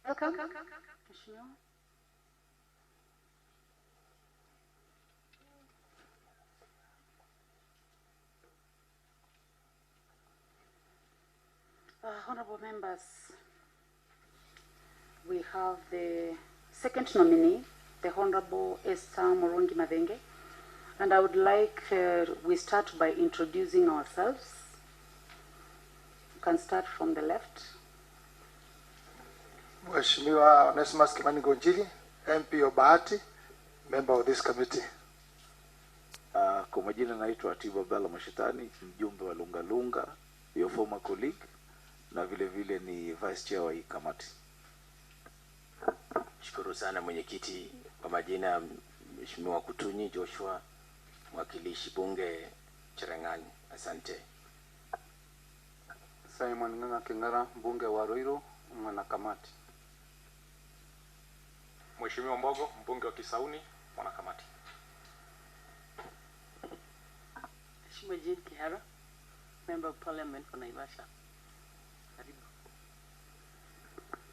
Welcome, Mheshimiwa. Honorable members, we have the second nominee, the Honorable Esther Murugi, and I would like we start by introducing ourselves. You can start from the left. Mheshimiwa Onesimus Kimani Gonjiri, MP of Bahati, member of this committee. Kwa majina naitwa Atiba Bala Mashetani, mjumbe wa Lunga Lunga, your former colleague, na vile vile ni vice chair wa hii kamati. Shukuru sana mwenyekiti. Kwa majina Mheshimiwa Kutunyi Joshua, mwakilishi bunge Cherangani. Asante. Simon Nganga Kingara, mbunge wa Ruiru, mwana kamati. Mheshimiwa Mbogo, mbunge wa Kisauni, mwana kamati. Mheshimiwa Jane Kihara, member of parliament for Naivasha. Karibu.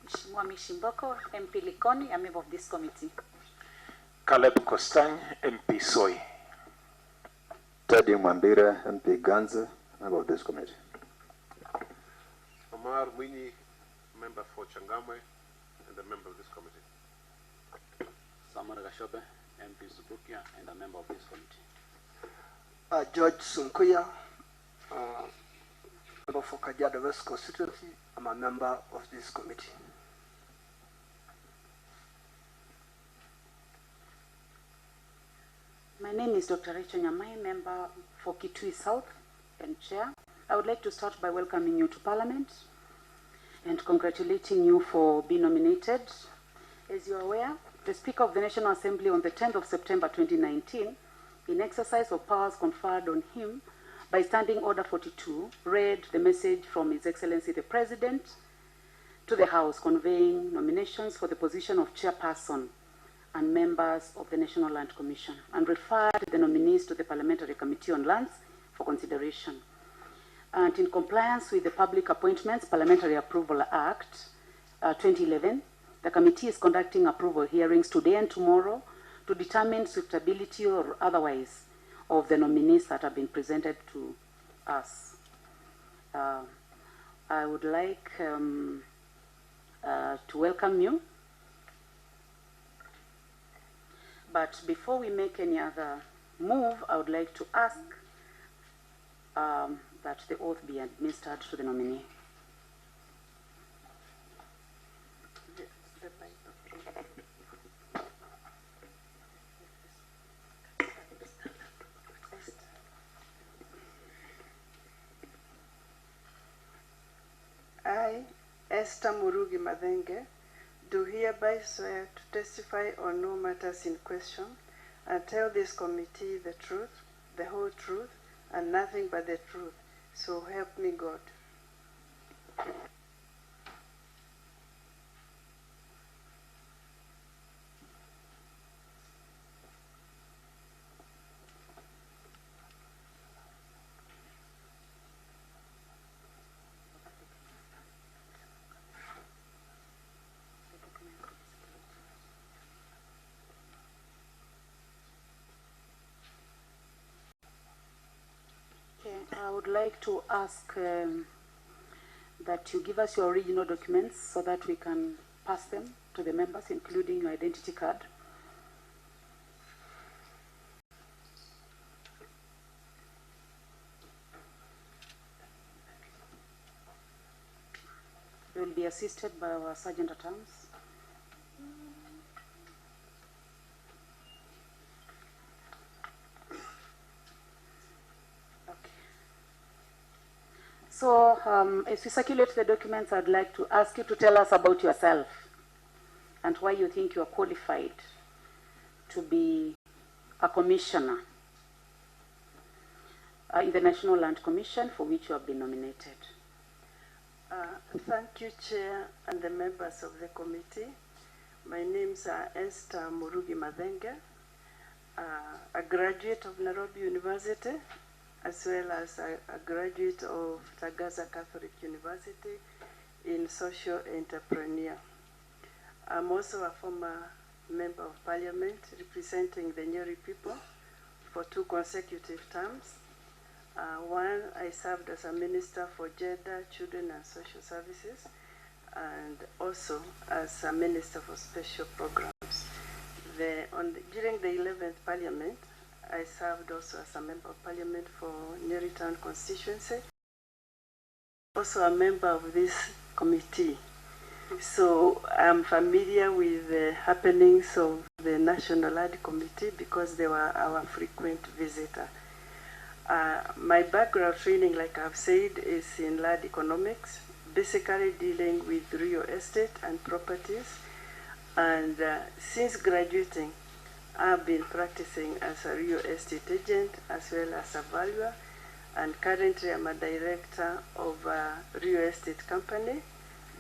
Mheshimiwa Mishimboko, MP Likoni, a member of this committee. Caleb Kostany, MP Soy. Teddy Mwambire, MP Ganze, member of this committee. Omar Mwinyi, member for Changamwe and a member of this committee. Samara Gashobe, MP Subukia, and a member of this committee. George Sunkuya, member for Kajiado West constituency. I'm a member of this committee. My name is Dr. Rachel Nyamai, member for Kitui South and chair. I would like to start by welcoming you to Parliament and congratulating you for being nominated. As you are aware, the Speaker of the National Assembly on the 10th of September 2019, in exercise of powers conferred on him by Standing Order 42, read the message from His Excellency the President to the House conveying nominations for the position of chairperson and members of the National Land Commission, and referred the nominees to the Parliamentary Committee on Lands for consideration. And in compliance with the Public Appointments Parliamentary Approval Act 2011, the committee is conducting approval hearings today and tomorrow to determine suitability or otherwise of the nominees that have been presented to us. I would like to welcome you. But before we make any other move, I would like to ask that the oath be administered to the nominee. I, Esther Murugi Madenge, do hereby swear to testify on no matters in question and tell this committee the truth, the whole truth, and nothing but the truth. So help me God. I would like to ask that you give us your original documents so that we can pass them to the members, including your identity card. You will be assisted by our Sergeant at Arms. So, as we circulate the documents, I'd like to ask you to tell us about yourself and why you think you are qualified to be a commissioner in the National Land Commission for which you have been nominated. Thank you, Chair, and the members of the committee. My name's Esther Murugi Madenge, a graduate of Nairobi University, as well as a graduate of Tagaza Catholic University in social entrepreneur. I'm also a former member of parliament representing the Nyeri people for 2 consecutive terms. One, I served as a minister for gender, children and social services, and also as a minister for special programs. During the 11th parliament, I served also as a member of parliament for Nyeri Town constituency, also a member of this committee. So I'm familiar with the happenings of the National Land Committee because they were our frequent visitor. My background training, like I've said, is in land economics, basically dealing with real estate and properties. And since graduating, I've been practicing as a real estate agent as well as a valuer. And currently I'm a director of a real estate company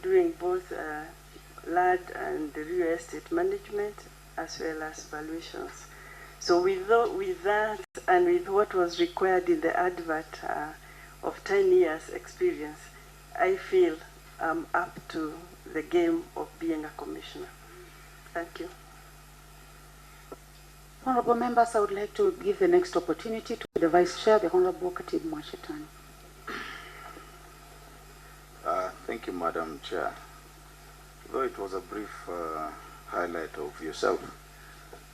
doing both land and real estate management as well as valuations. So with that and with what was required in the advert of 10 years experience, I feel I'm up to the game of being a commissioner. Thank you. Honorable members, I would like to give the next opportunity to the Vice Chair, the Honorable Katib Mwashetani. Thank you, Madam Chair. Though it was a brief highlight of yourself,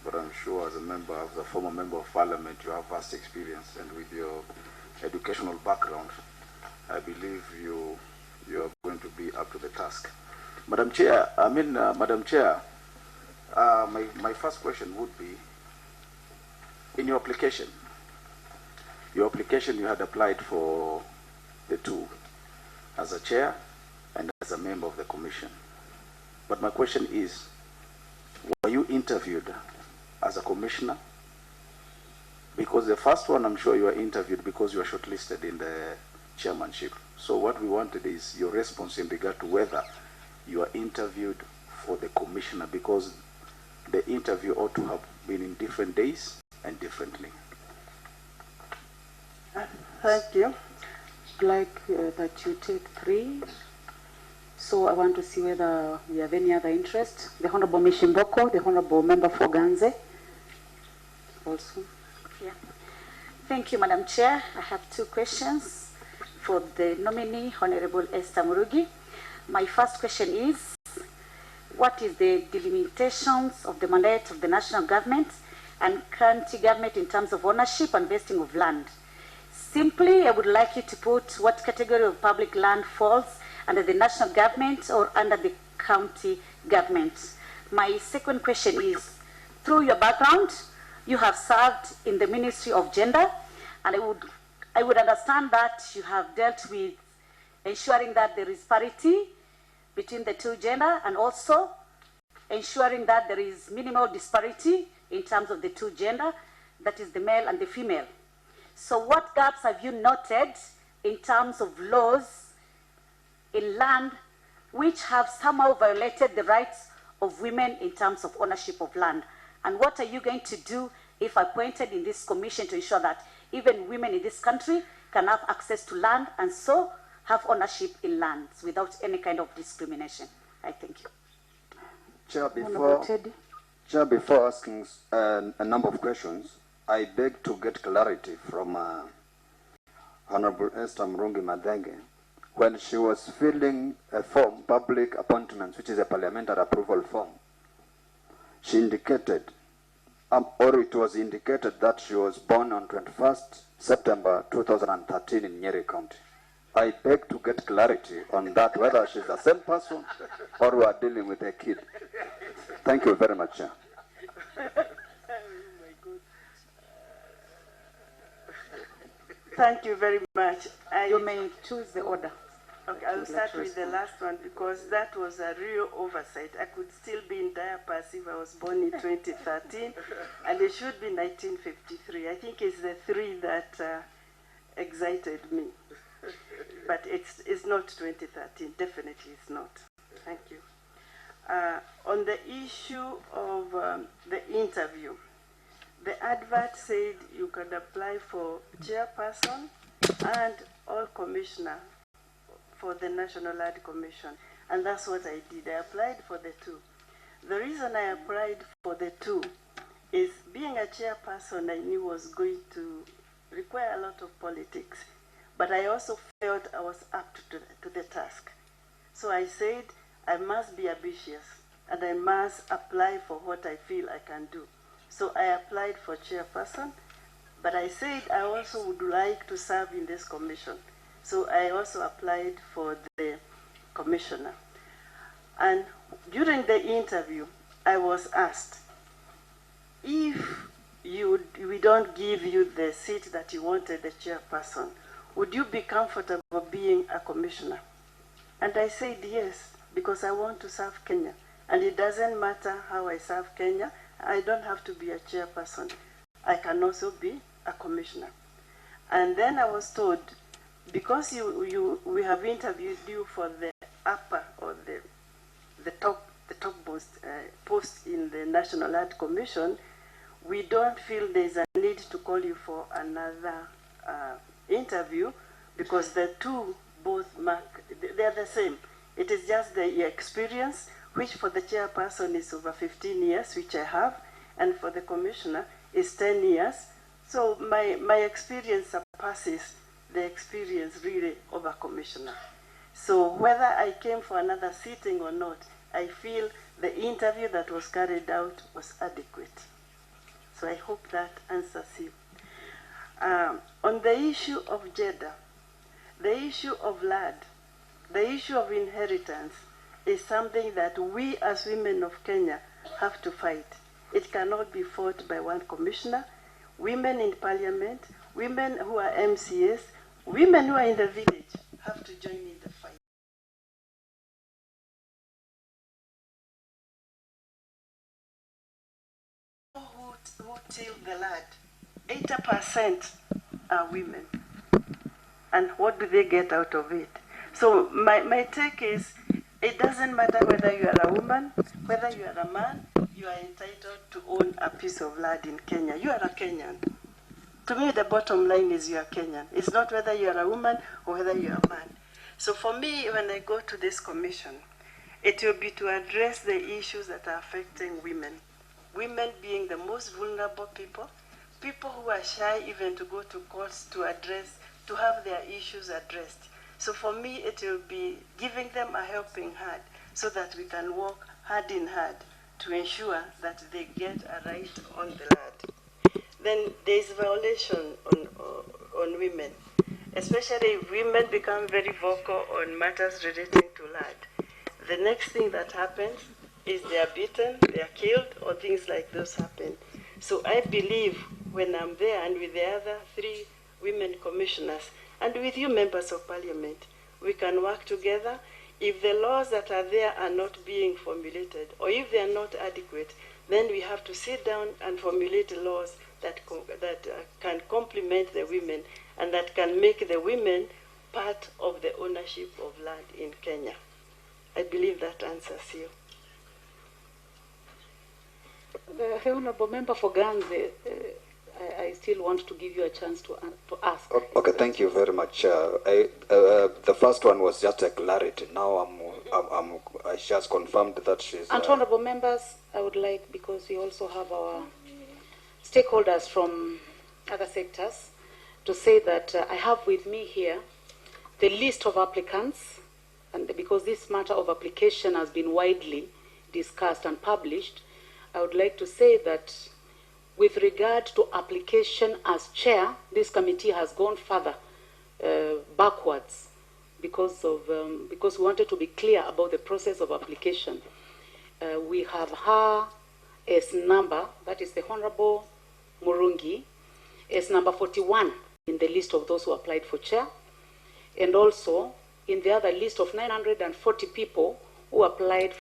but I'm sure as a former member of parliament, you have vast experience, and with your educational background, I believe you are going to be up to the task. Madam Chair, my first question would be, in your application you had applied for the 2 as a chair and as a member of the commission. But my question is, were you interviewed as a commissioner? Because the first one, I'm sure you were interviewed because you were shortlisted in the chairmanship. So what we wanted is your response in regard to whether you are interviewed for the commissioner, because the interview ought to have been in different days and differently. Thank you. I'd like that you take 3. So I want to see whether we have any other interest. The Honorable Mishimboko, the Honorable Member for Ganze. Also. Yeah. Thank you, Madam Chair. I have 2 questions for the nominee, Honorable Esther Murugi. My first question is, what is the delimitations of the mandate of the national government and county government in terms of ownership and vesting of land? Simply, I would like you to put what category of public land falls under the national government or under the county government. My second question is, through your background, you have served in the Ministry of Gender, and I would understand that you have dealt with ensuring that there is parity between the 2 gender, and also ensuring that there is minimal disparity in terms of the 2 gender, that is the male and the female. So what gaps have you noted in terms of laws in land which have somehow violated the rights of women in terms of ownership of land? And what are you going to do if appointed in this commission to ensure that even women in this country can have access to land and so have ownership in lands without any kind of discrimination? I thank you. Chair, before asking a number of questions, I beg to get clarity from Honorable Esther Murugi Madenge. When she was filling a form, public appointments, which is a parliamentary approval form, she indicated, or it was indicated that she was born on 21st September 2013 in Nyeri County. I beg to get clarity on that, whether she's the same person or we are dealing with a kid. Thank you very much, Chair. Thank you very much. You may choose the order. Okay, I'll start with the last one because that was a real oversight. I could still be in diapers if I was born in 2013, and it should be 1953. I think it's the 3 that excited me. But it's not 2013. Definitely it's not. Thank you. On the issue of the interview, the advert said you could apply for chairperson and or commissioner for the National Land Commission, and that's what I did. I applied for the 2. The reason I applied for the two is being a chairperson, I knew was going to require a lot of politics, but I also felt I was up to the task. So I said I must be ambitious and I must apply for what I feel I can do. So I applied for chairperson, but I said I also would like to serve in this commission. So I also applied for the commissioner. And during the interview, I was asked, if we don't give you the seat that you wanted, the chairperson, would you be comfortable being a commissioner? And I said yes, because I want to serve Kenya. And it doesn't matter how I serve Kenya, I don't have to be a chairperson. I can also be a commissioner. And then I was told, because we have interviewed you for the upper or the topmost post in the National Art Commission, we don't feel there's a need to call you for another interview, because the two both mark, they're the same. It is just the experience, which for the chairperson is over 15 years, which I have, and for the commissioner is 10 years. So my experience surpasses the experience really of a commissioner. So whether I came for another sitting or not, I feel the interview that was carried out was adequate. So I hope that answers you. On the issue of gender, the issue of land, the issue of inheritance is something that we as women of Kenya have to fight. It cannot be fought by one commissioner. Women in parliament, women who are MCAs, women who are in the village have to join in the fight. Who till the land? 80% are women. And what do they get out of it? So my take is, it doesn't matter whether you are a woman, whether you are a man, you are entitled to own a piece of land in Kenya. You are a Kenyan. To me, the bottom line is you are Kenyan. It's not whether you are a woman or whether you are a man. So for me, when I go to this commission, it will be to address the issues that are affecting women. Women being the most vulnerable people, people who are shy even to go to courts to have their issues addressed. So for me, it will be giving them a helping hand so that we can work hand in hand to ensure that they get a right on the land. Then there is violation on women, especially if women become very vocal on matters relating to land. The next thing that happens is they are beaten, they are killed, or things like those happen. So I believe when I'm there and with the other 3 women commissioners, and with you members of parliament, we can work together. If the laws that are there are not being formulated, or if they are not adequate, then we have to sit down and formulate laws that can complement the women and that can make the women part of the ownership of land in Kenya. I believe that answers you. The Honourable Member for Ganze, I still want to give you a chance to ask. Okay, thank you very much. The first one was just a clarity. Now she has confirmed that she's... And honourable members, I would like, because we also have our stakeholders from other sectors, to say that I have with me here the list of applicants, and because this matter of application has been widely discussed and published, I would like to say that with regard to application as chair, this committee has gone further backwards because we wanted to be clear about the process of application. We have her as number, that is the Honourable Murugi, as number 41 in the list of those who applied for chair, and also in the other list of 940 people who applied